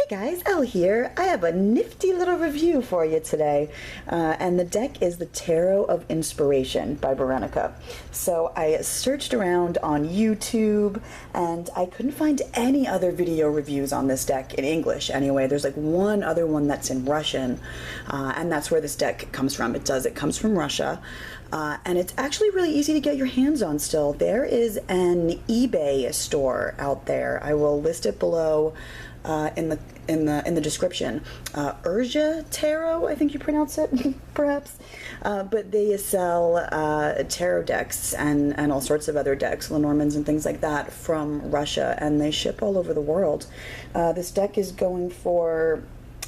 Hey guys, Elle here. I have a nifty little review for you today, and the deck is the Tarot of Inspiration by Berenika. So I searched around on YouTube and I couldn't find any other video reviews on this deck in English anyway. There's like one other one that's in Russian, and that's where this deck comes from. It comes from Russia. And it's actually really easy to get your hands on still. There is an eBay store out there. I will list it below in the description. Irzhitarot, I think you pronounce it, perhaps. But they sell tarot decks and all sorts of other decks, Lenormands and things like that, from Russia, and they ship all over the world. This deck is going for,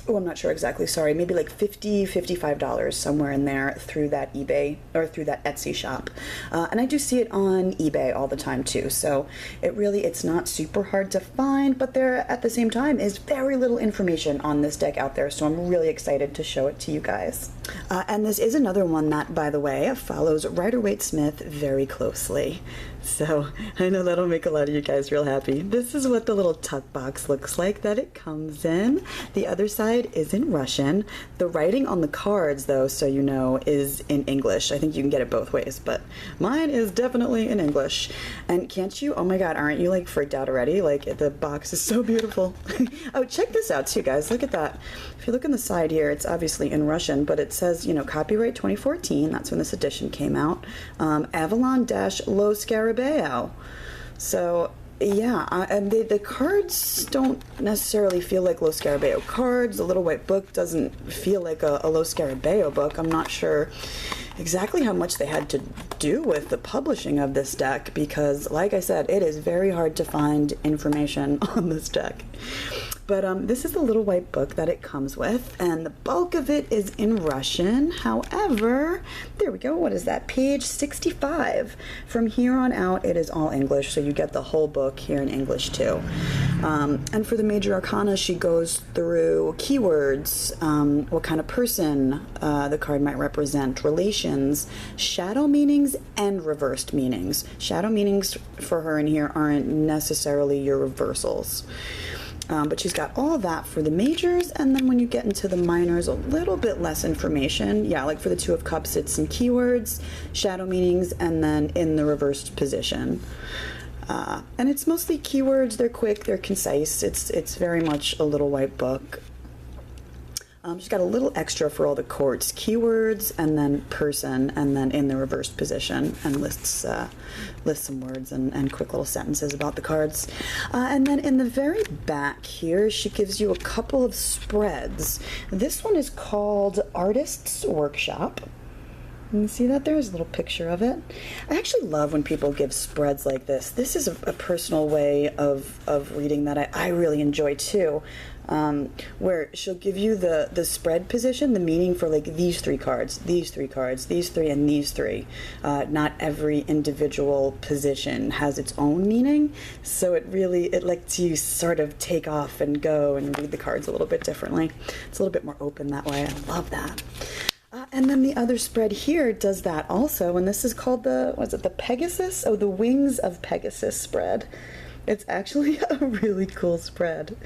oh, I'm not sure exactly, sorry, maybe like $55, somewhere in there, through that eBay, or through that Etsy shop. And I do see it on eBay all the time too, so it's not super hard to find, but there at the same time is very little information on this deck out there, so I'm really excited to show it to you guys. And this is another one that, by the way, follows Rider-Waite-Smith very closely. So I know that'll make a lot of you guys real happy. This is what the little tuck box looks like that it comes in. The other side is in Russian. The writing on the cards, though, so you know, is in English. I think you can get it both ways, but mine is definitely in English. And can't you, oh my god, aren't you like freaked out already? Like, the box is so beautiful. Oh, check this out too, guys. Look at that. If you look on the side here, it's obviously in Russian, but it says, you know, copyright 2014. That's when this edition came out. Avalon-Lo Scarabeo. So yeah, and the cards don't necessarily feel like Lo Scarabeo cards. The Little White Book doesn't feel like a Lo Scarabeo book. I'm not sure exactly how much they had to do with the publishing of this deck because, like I said, it is very hard to find information on this deck. But this is the Little White Book that it comes with, and the bulk of it is in Russian. However, there we go, what is that? Page 65. From here on out, it is all English, so you get the whole book here in English too. And for the major arcana, she goes through keywords, what kind of person the card might represent, relations, shadow meanings, and reversed meanings. Shadow meanings for her in here aren't necessarily your reversals. But she's got all of that for the majors, and then when you get into the minors, a little bit less information. Yeah, like for the Two of Cups, it's some keywords, shadow meanings, and then in the reversed position. And it's mostly keywords. They're quick, they're concise. It's very much a Little White Book. She's got a little extra for all the courts, keywords, and then person, and then in the reversed position, and lists some words and quick little sentences about the cards. And then in the very back here, she gives you a couple of spreads. This one is called Artist's Workshop. You see that? There's a little picture of it. I actually love when people give spreads like this. This is a personal way of reading that I really enjoy too. Where she'll give you the spread position, the meaning for like these three cards, these three cards, these three, and these three. Not every individual position has its own meaning, so it lets you sort of take off and go and read the cards a little bit differently. It's a little bit more open that way. I love that. And then the other spread here does that also, and this is called the Pegasus? Oh, the Wings of Pegasus spread. It's actually a really cool spread.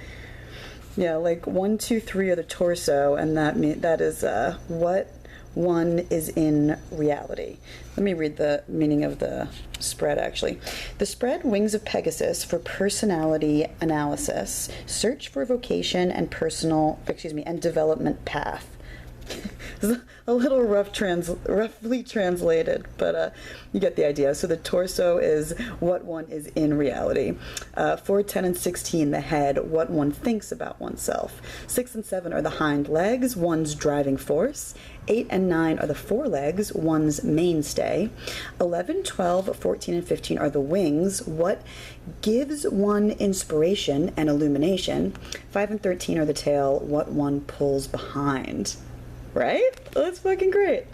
Yeah, like 1, 2, 3 are the torso, and that is what one is in reality. Let me read the meaning of the spread, actually. The spread Wings of Pegasus for personality analysis. Search for vocation and and development path. A little roughly translated, but you get the idea. So the torso is what one is in reality. 4, 10, and 16, the head, what one thinks about oneself. 6 and 7 are the hind legs, one's driving force. 8 and 9 are the forelegs, one's mainstay. 11, 12, 14, and 15 are the wings, what gives one inspiration and illumination. 5 and 13 are the tail, what one pulls behind. Right? That's fucking great.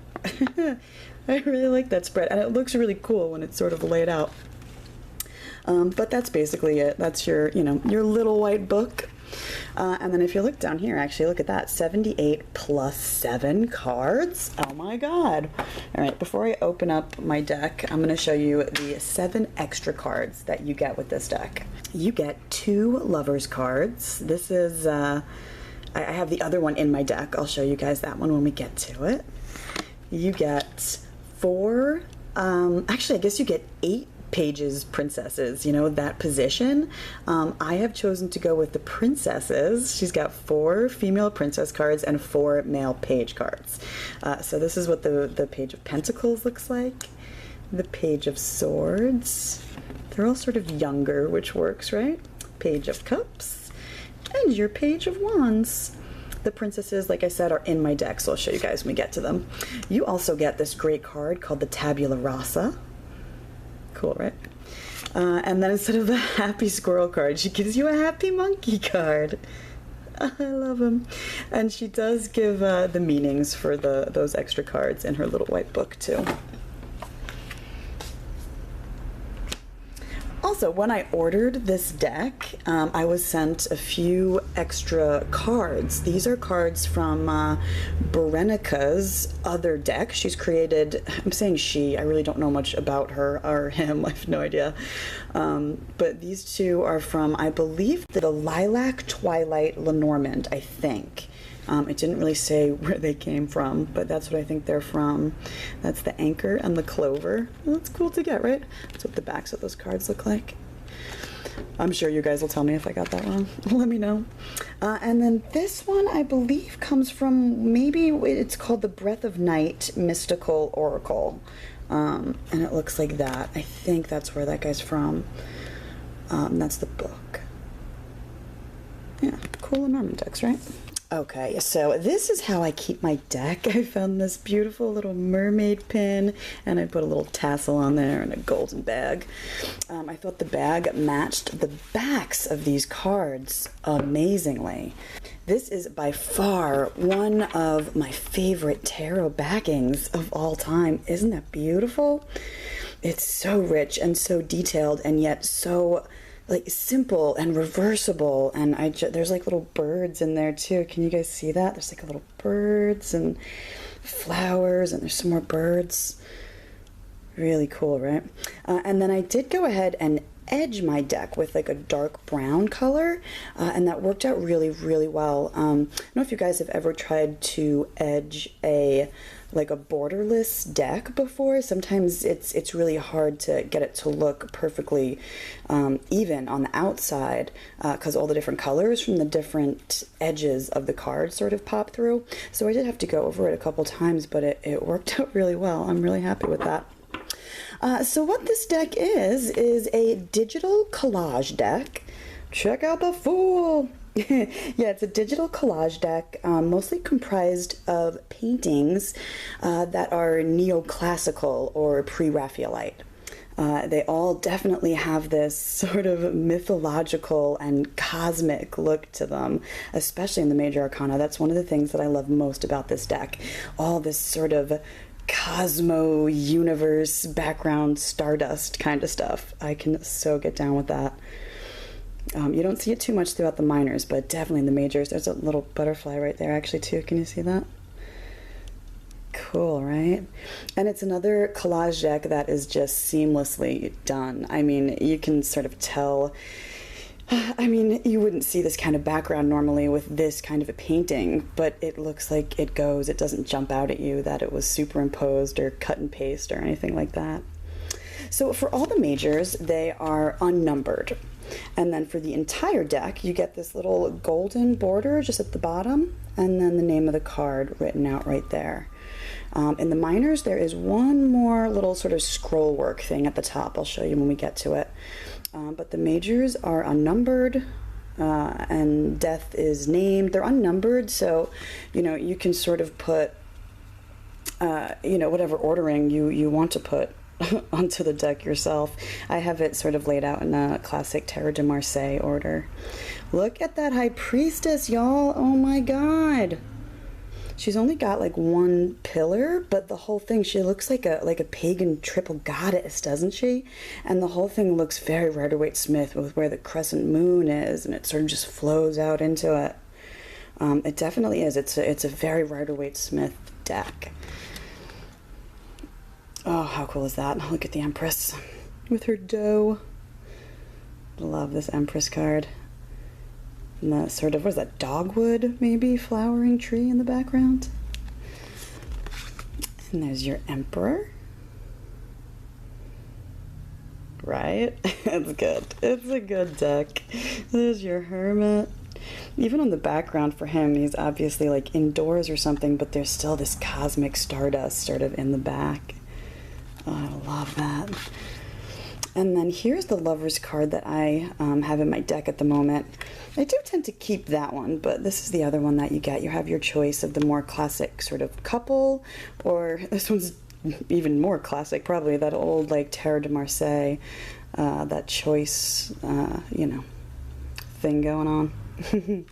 I really like that spread, and it looks really cool when it's sort of laid out. But that's basically it. That's your Little White Book. And then if you look down here, actually, look at that, 78 plus 7 cards. Oh my god. All right, before I open up my deck, I'm going to show you the 7 extra cards that you get with this deck. You get 2 Lovers cards. This is, I have the other one in my deck. I'll show you guys that one when we get to it. You get 4, actually, I guess you get 8 Pages, Princesses, you know, that position. I have chosen to go with the Princesses. She's got 4 female princess cards and 4 male page cards. So this is what the Page of Pentacles looks like. The Page of Swords. They're all sort of younger, which works, right? Page of Cups. And your Page of Wands. The princesses, like I said, are in my deck, so I'll show you guys when we get to them. You also get this great card called the Tabula Rasa. Cool, right? And then instead of the happy squirrel card, she gives you a happy monkey card. I love him. And she does give the meanings for those extra cards in her little white book, too. Also, when I ordered this deck, I was sent a few extra cards. These are cards from Berenika's other deck. She's created, I'm saying she, I really don't know much about her or him, I have no idea. But these 2 are from, I believe, the Lilac Twilight Lenormand, I think. It didn't really say where they came from, but that's what I think they're from. That's the Anchor and the Clover. Well, that's cool to get, right? That's what the backs of those cards look like. I'm sure you guys will tell me if I got that wrong. Let me know. And then this one, I believe, comes from, maybe it's called the Breath of Night Mystical Oracle. And it looks like that. I think that's where that guy's from. That's the book. Yeah, cool Lenormand decks, right? Okay, so this is how I keep my deck. I found this beautiful little mermaid pin, and I put a little tassel on there and a golden bag. I thought the bag matched the backs of these cards amazingly. This is by far one of my favorite tarot backings of all time. Isn't that beautiful? It's so rich and so detailed, and yet so like simple and reversible, and there's like little birds in there too. Can you guys see that? There's like a little birds and flowers, and there's some more birds. Really cool, right? And then I did go ahead and edge my deck with like a dark brown color, and that worked out really, really well. I don't know if you guys have ever tried to edge a borderless deck before. Sometimes it's really hard to get it to look perfectly even on the outside, because all the different colors from the different edges of the card sort of pop through. So I did have to go over it a couple times, but it worked out really well. I'm really happy with that. So what this deck is a digital collage deck. Check out the Fool! Yeah, it's a digital collage deck, mostly comprised of paintings that are neoclassical or pre-Raphaelite. They all definitely have this sort of mythological and cosmic look to them, especially in the Major Arcana. That's one of the things that I love most about this deck. All this sort of cosmo universe background stardust kind of stuff. I can so get down with that. You don't see it too much throughout the minors, but definitely in the majors. There's a little butterfly right there actually too. Can you see that? Cool, right? And it's another collage deck that is just seamlessly done. I mean, you can sort of tell. I mean, you wouldn't see this kind of background normally with this kind of a painting, but it looks like it goes. It doesn't jump out at you that it was superimposed or cut and paste or anything like that. So for all the majors, they are unnumbered. And then for the entire deck, you get this little golden border just at the bottom, and then the name of the card written out right there. In the minors, there is one more little sort of scroll work thing at the top. I'll show you when we get to it. But the majors are unnumbered, and death is named. They're unnumbered, so, you know, you can sort of put, you know, whatever ordering you want to put onto the deck yourself. I have it sort of laid out in a classic Tarot de Marseille order. Look at that High Priestess, y'all. Oh my god. She's only got like one pillar, but the whole thing, she looks like a pagan triple goddess, doesn't she? And the whole thing looks very Rider-Waite-Smith with where the crescent moon is, and it sort of just flows out into it. It definitely is. It's a very Rider-Waite-Smith deck. Oh, how cool is that? Look at the Empress with her doe. Love this Empress card. And the sort of, what is that, dogwood, maybe, flowering tree in the background. And there's your Emperor. Right? It's good. It's a good deck. There's your Hermit. Even on the background for him, he's obviously like indoors or something, but there's still this cosmic stardust sort of in the back. Oh, I love that. And then here's the Lover's card that I have in my deck at the moment. I do tend to keep that one, but this is the other one that you get. You have your choice of the more classic sort of couple, or this one's even more classic, probably that old like Tarot de Marseille, that choice, you know, thing going on.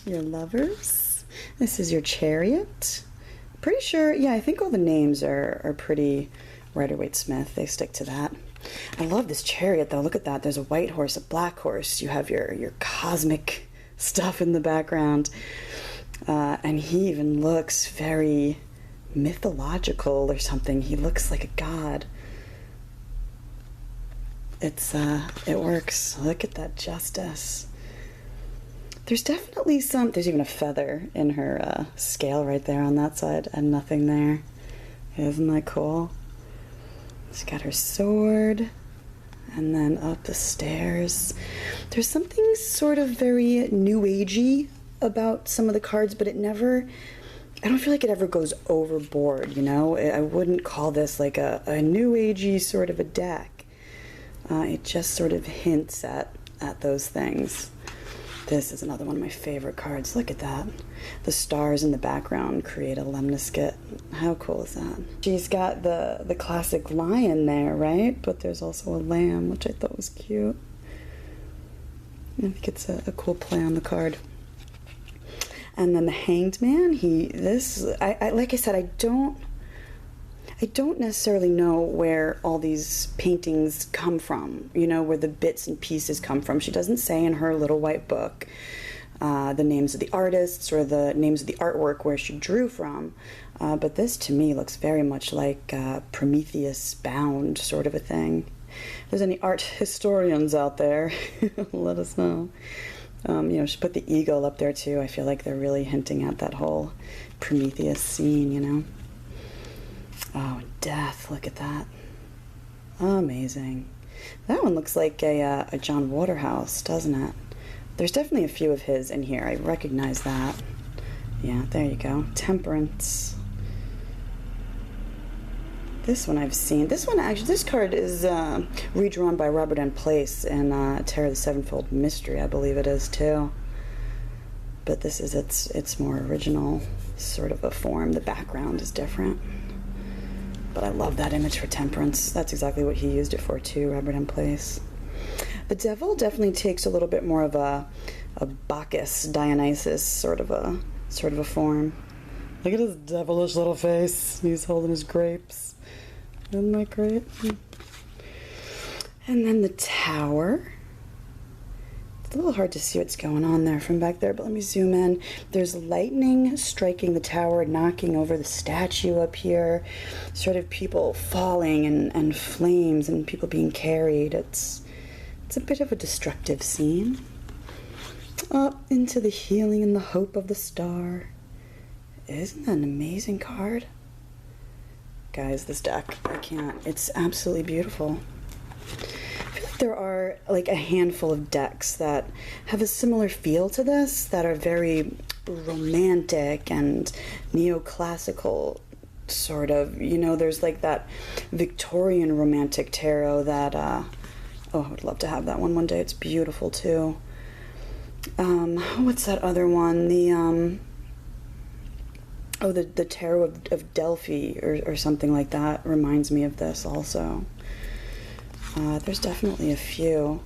Your Lovers. This is your Chariot. Pretty sure, yeah, I think all the names are pretty Rider-Waite-Smith. They stick to that. I love this Chariot though. Look at that. There's a white horse, a black horse. You have your cosmic stuff in the background. And he even looks very mythological or something. He looks like a god. It works. Look at that Justice. There's definitely there's even a feather in her scale right there on that side and nothing there. Isn't that cool? She's got her sword, and then up the stairs. There's something sort of very new agey about some of the cards, but I don't feel like it ever goes overboard, you know? I wouldn't call this like a new agey sort of a deck. It just sort of hints at those things. This is another one of my favorite cards. Look at that. The stars in the background create a lemniscate. How cool is that? She's got the classic lion there, right? But there's also a lamb, which I thought was cute. I think it's a cool play on the card. And then the Hanged Man, like I said, I don't necessarily know where all these paintings come from, you know, where the bits and pieces come from. She doesn't say in her little white book the names of the artists or the names of the artwork where she drew from. But this, to me, looks very much like Prometheus bound sort of a thing. If there's any art historians out there, let us know. You know, she put the eagle up there, too. I feel like they're really hinting at that whole Prometheus scene, you know. Oh, Death, look at that. Amazing. That one looks like a John Waterhouse, doesn't it? There's definitely a few of his in here. I recognize that. Yeah, there you go. Temperance. This one I've seen. This one, actually, this card is redrawn by Robert N. Place in Tarot of the Sevenfold Mystery, I believe it is, too. But this is its more original sort of a form. The background is different. But I love that image for Temperance. That's exactly what he used it for too, Robert M. Place. The Devil definitely takes a little bit more of a Bacchus, Dionysus sort of a form. Look at his devilish little face. He's holding his grapes. Isn't that great? And then the Tower. It's a little hard to see what's going on there from back there, but let me zoom in. There's lightning striking the tower, knocking over the statue up here. Sort of people falling and flames and people being carried. It's a bit of a destructive scene. Up into the healing and the hope of the star. Isn't that an amazing card? Guys, this deck, I can't. It's absolutely beautiful. I feel like there are like a handful of decks that have a similar feel to this, that are very romantic and neoclassical sort of, you know. There's like that Victorian romantic tarot that oh, I would love to have that one day. It's beautiful too. What's that other one? The Tarot of Delphi or something like that reminds me of this also. There's definitely a few.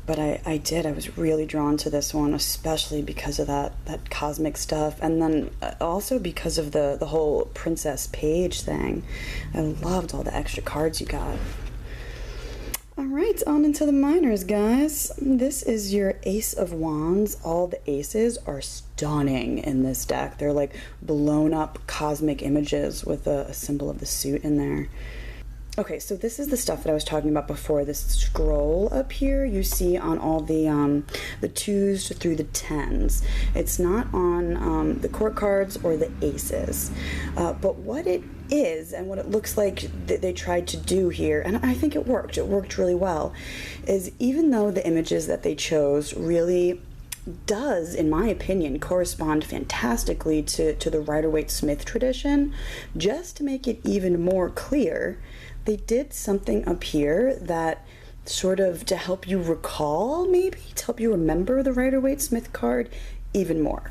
but I was really drawn to this one, especially because of that cosmic stuff, and then also because of the whole Princess Page thing. I loved all the extra cards you got. All right, on into the minors, guys. This is your Ace of Wands. All the aces are stunning in this deck. They're like blown up cosmic images with a symbol of the suit in there. Okay, so this is the stuff that I was talking about before. This scroll up here you see on all the 2s through the 10s. It's not on the court cards or the aces. But what it is and what it looks like that they tried to do here, and I think it worked really well, is even though the images that they chose really does, in my opinion, correspond fantastically to the Rider-Waite-Smith tradition, just to make it even more clear, they did something up here that sort of to help you recall, maybe to help you remember the Rider-Waite-Smith card even more.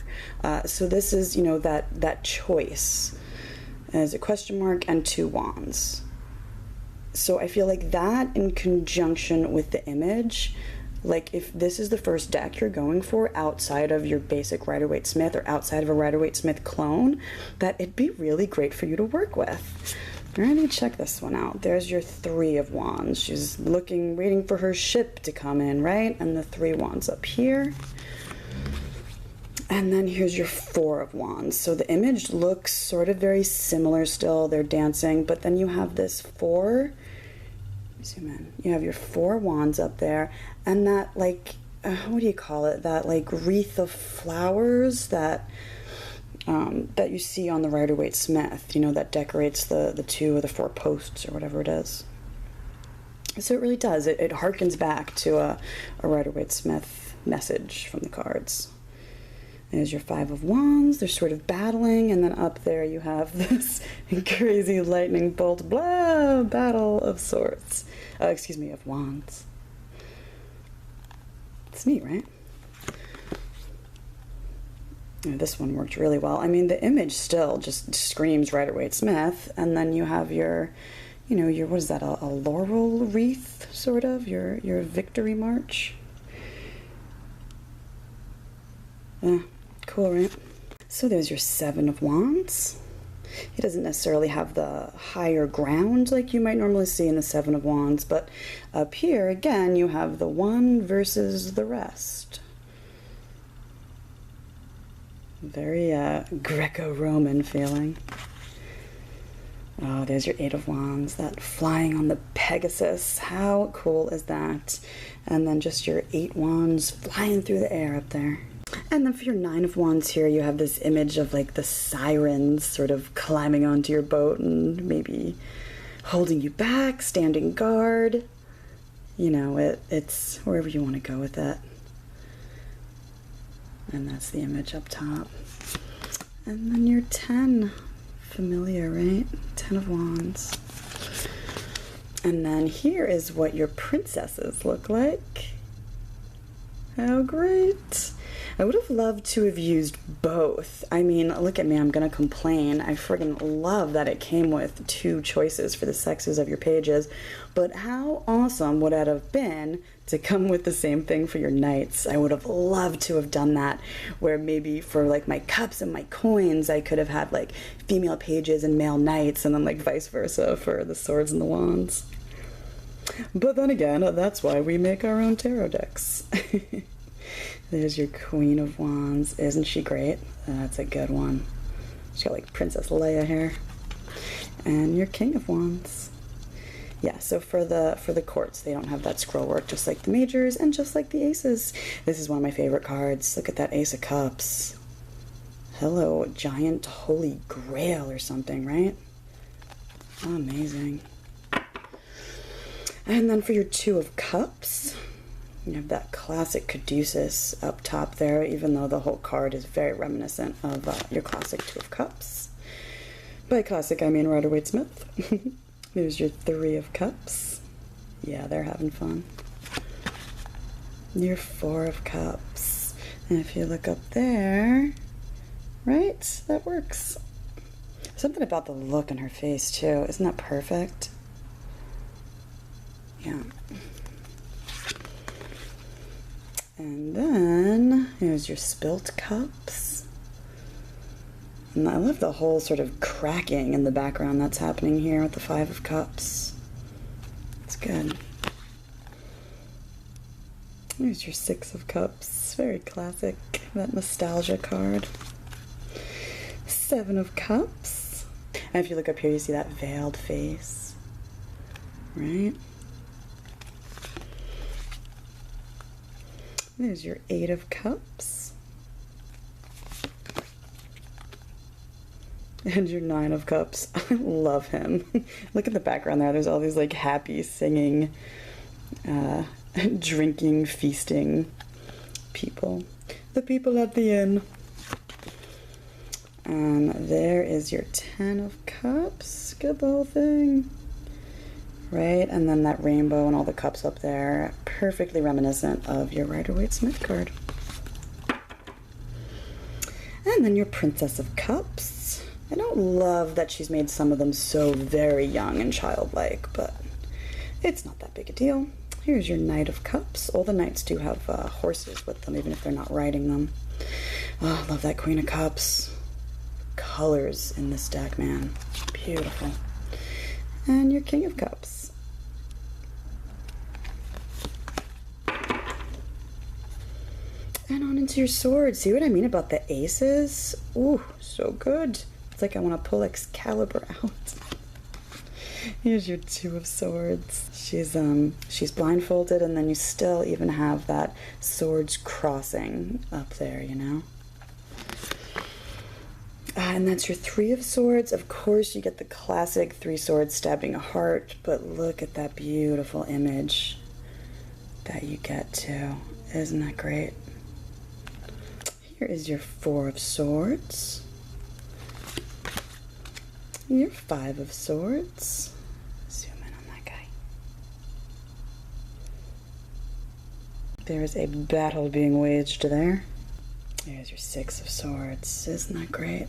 So this is, you know, that choice as a question mark and 2 wands. So I feel like that in conjunction with the image, like if this is the first deck you're going for outside of your basic Rider-Waite-Smith or outside of a Rider-Waite-Smith clone, that it'd be really great for you to work with. Alrighty, check this one out. There's your 3 of Wands. She's looking, waiting for her ship to come in, right? And the 3 wands up here. And then here's your 4 of Wands. So the image looks sort of very similar still. They're dancing, but then you have this 4. Zoom in. You have your 4 wands up there, and that like, what do you call it? That like wreath of flowers that that you see on the Rider-Waite-Smith, you know, that decorates the 2 or the 4 posts or whatever it is. So it really does. It harkens back to a Rider-Waite-Smith message from the cards. There's your 5 of Wands. They're sort of battling, and then up there you have this crazy lightning bolt, blah, battle of swords. Excuse me, of wands. It's neat, right? This one worked really well. I mean, the image still just screams Rider-Waite-Smith, and then you have your, you know, your, what is that, a laurel wreath, sort of, your victory march. Cool, right? So there's your 7 of Wands. He doesn't necessarily have the higher ground like you might normally see in the 7 of Wands, but up here, again, you have the one versus the rest. Very Greco-Roman feeling. Oh, there's your 8 of Wands, that flying on the Pegasus. How cool is that? And then just your 8 wands flying through the air up there. And then for your 9 of Wands here, you have this image of like the sirens sort of climbing onto your boat and maybe holding you back, standing guard. You know, it's wherever you want to go with that. And that's the image up top. And then your 10, familiar, right? 10 of Wands. And then here is what your princesses look like. How great. I would have loved to have used both. I mean, look at me, I'm gonna complain. I friggin' love that it came with 2 choices for the sexes of your pages, but how awesome would it have been to come with the same thing for your knights? I would have loved to have done that, where maybe for like my cups and my coins, I could have had like female pages and male knights, and then like vice versa for the swords and the wands. But then again, that's why we make our own tarot decks. There's your Queen of Wands. Isn't she great? That's a good one. She's got like Princess Leia hair. And your King of Wands. Yeah, so for the courts, they don't have that scroll work, just like the majors and just like the aces. This is one of my favorite cards. Look at that Ace of Cups. Hello, giant holy grail or something, right? Amazing. And then for your 2 of Cups, you have that classic Caduceus up top there, even though the whole card is very reminiscent of your classic 2 of Cups. By classic, I mean Rider-Waite-Smith. There's your 3 of Cups. Yeah, they're having fun. Your 4 of Cups. And if you look up there, right, that works. Something about the look in her face, too. Isn't that perfect? Yeah. And then here's your spilt cups. And I love the whole sort of cracking in the background that's happening here with the Five of Cups. It's good. Here's your Six of Cups. Very classic, that nostalgia card. Seven of Cups. And if you look up here, you see that veiled face, right? There's your Eight of Cups. And your Nine of Cups. I love him. Look at the background there. There's all these like happy singing, drinking, feasting people. The people at the inn. And there is your Ten of Cups. Get the whole thing. Right? And then that rainbow and all the cups up there. Perfectly reminiscent of your Rider-Waite-Smith card. And then your Princess of Cups. I don't love that she's made some of them so very young and childlike, but it's not that big a deal. Here's your Knight of Cups. All the knights do have horses with them, even if they're not riding them. Oh, I love that Queen of Cups. Colors in this deck, man. Beautiful. And your King of Cups. And on into your swords. See what I mean about the aces? Ooh, so good. It's like I want to pull Excalibur out. Here's your Two of Swords. She's blindfolded, and then you still even have that swords crossing up there, you know? And that's your Three of Swords. Of course, you get the classic three swords stabbing a heart, but look at that beautiful image that you get too. Isn't that great? Here is your Four of Swords. Your Five of Swords. Zoom in on that guy. There is a battle being waged there. There's your Six of Swords. Isn't that great?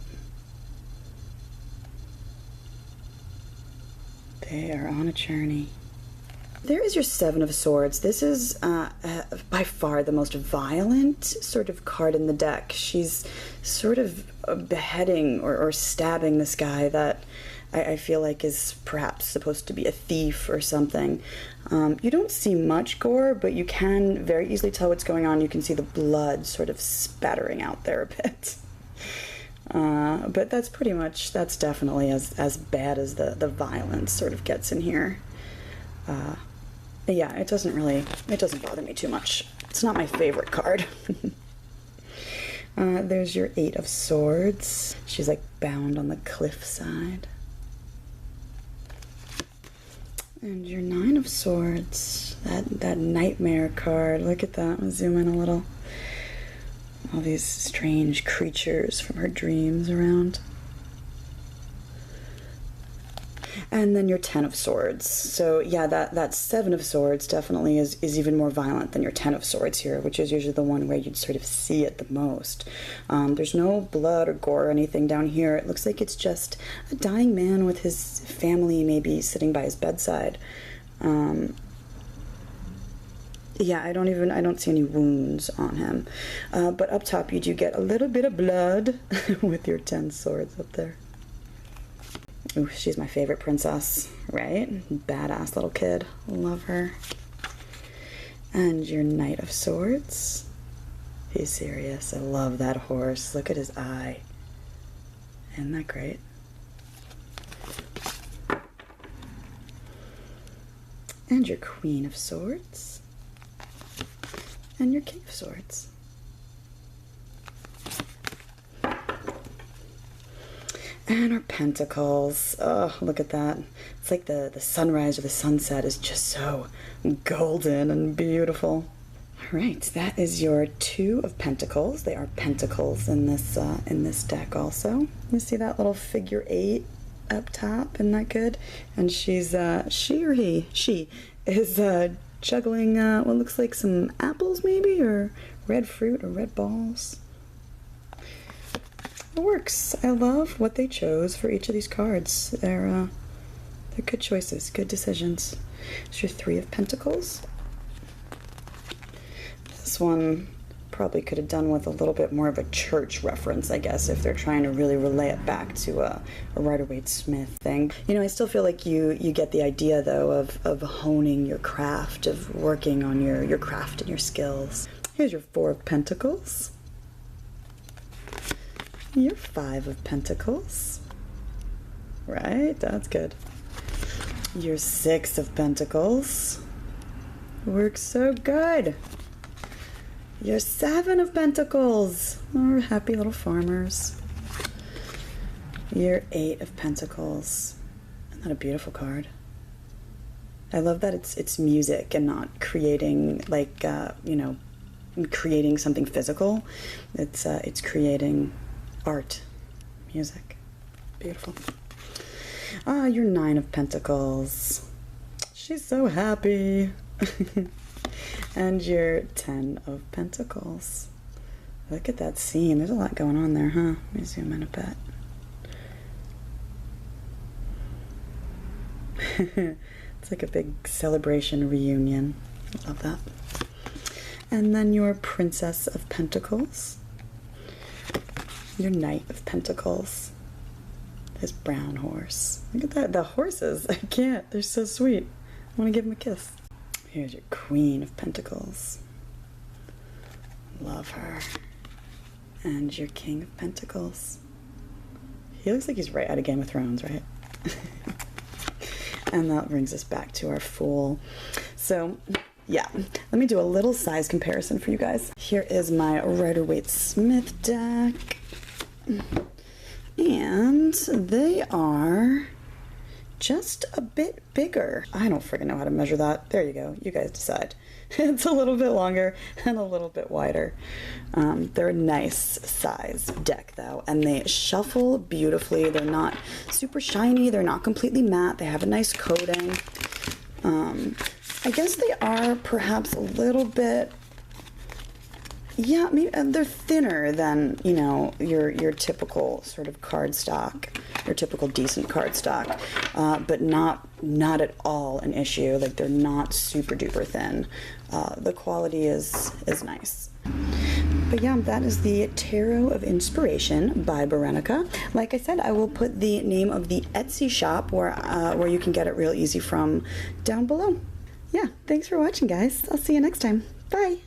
They are on a journey. There is your Seven of Swords. This is by far the most violent sort of card in the deck. She's sort of beheading or stabbing this guy that I feel like is perhaps supposed to be a thief or something. You don't see much gore, but you can very easily tell what's going on. You can see the blood sort of spattering out there a bit. But that's definitely as bad as the violence sort of gets in here. Yeah, it doesn't bother me too much. It's not my favorite card. There's your Eight of Swords. She's like bound on the cliffside. And your Nine of Swords. That nightmare card. Look at that. I'll zoom in a little. All these strange creatures from her dreams around. And then your Ten of Swords. So yeah, that Seven of Swords definitely is even more violent than your Ten of Swords here, which is usually the one where you'd sort of see it the most. There's no blood or gore or anything down here. It looks like it's just a dying man with his family maybe sitting by his bedside. Yeah, I don't see any wounds on him. But up top you do get a little bit of blood with your 10 swords up there. Ooh, she's my favorite princess, right? Badass little kid. Love her. And your Knight of Swords. He's serious. I love that horse. Look at his eye. Isn't that great? And your Queen of Swords. And your King of Swords. And our Pentacles. Oh, look at that. It's like the sunrise or the sunset is just so golden and beautiful. All right, that is your Two of Pentacles. They are Pentacles in this deck also. You see that little figure 8 up top? Isn't that good? And she's, she is juggling what looks like some apples maybe, or red fruit or red balls. It works. I love what they chose for each of these cards. They're good choices, good decisions. It's your Three of Pentacles. This This one probably could have done with a little bit more of a church reference, I guess, if they're trying to really relay it back to a Rider-Waite-Smith thing. You know, I still feel like you get the idea, though, of honing your craft, of working on your craft and your skills. Here's your 4 of Pentacles. Your 5 of Pentacles. Right? That's good. Your 6 of Pentacles. Works so good. Your 7 of Pentacles. Oh, happy little farmers. Your 8 of Pentacles. Isn't that a beautiful card? I love that it's music and not creating, like, you know, creating something physical. It's creating art, music. Beautiful. Ah, your 9 of Pentacles. She's so happy. And your 10 of Pentacles. Look at that scene. There's a lot going on there, huh? Let me zoom in a bit. It's like a big celebration reunion. Love that. And then your Princess of Pentacles. Your Knight of Pentacles. This brown horse. Look at that. The horses. I can't. They're so sweet. I want to give them a kiss. Here's your Queen of Pentacles. Love her. And your King of Pentacles. He looks like he's right out of Game of Thrones, right? And that brings us back to our Fool. So, yeah, let me do a little size comparison for you guys. Here is my Rider-Waite-Smith deck. And they are just a bit bigger. I don't friggin' know how to measure that. There you go. You guys decide. It's a little bit longer and a little bit wider. They're a nice size deck, though, and they shuffle beautifully. They're not super shiny. They're not completely matte. They have a nice coating. I guess they are perhaps a little bit, yeah, maybe they're thinner than, you know, your typical sort of cardstock, your typical decent cardstock, but not at all an issue. Like, they're not super duper thin. The quality is nice. But yeah, that is the Tarot of Inspiration by Berenika. Like I said, I will put the name of the Etsy shop where you can get it real easy from down below. Yeah, thanks for watching, guys. I'll see you next time. Bye.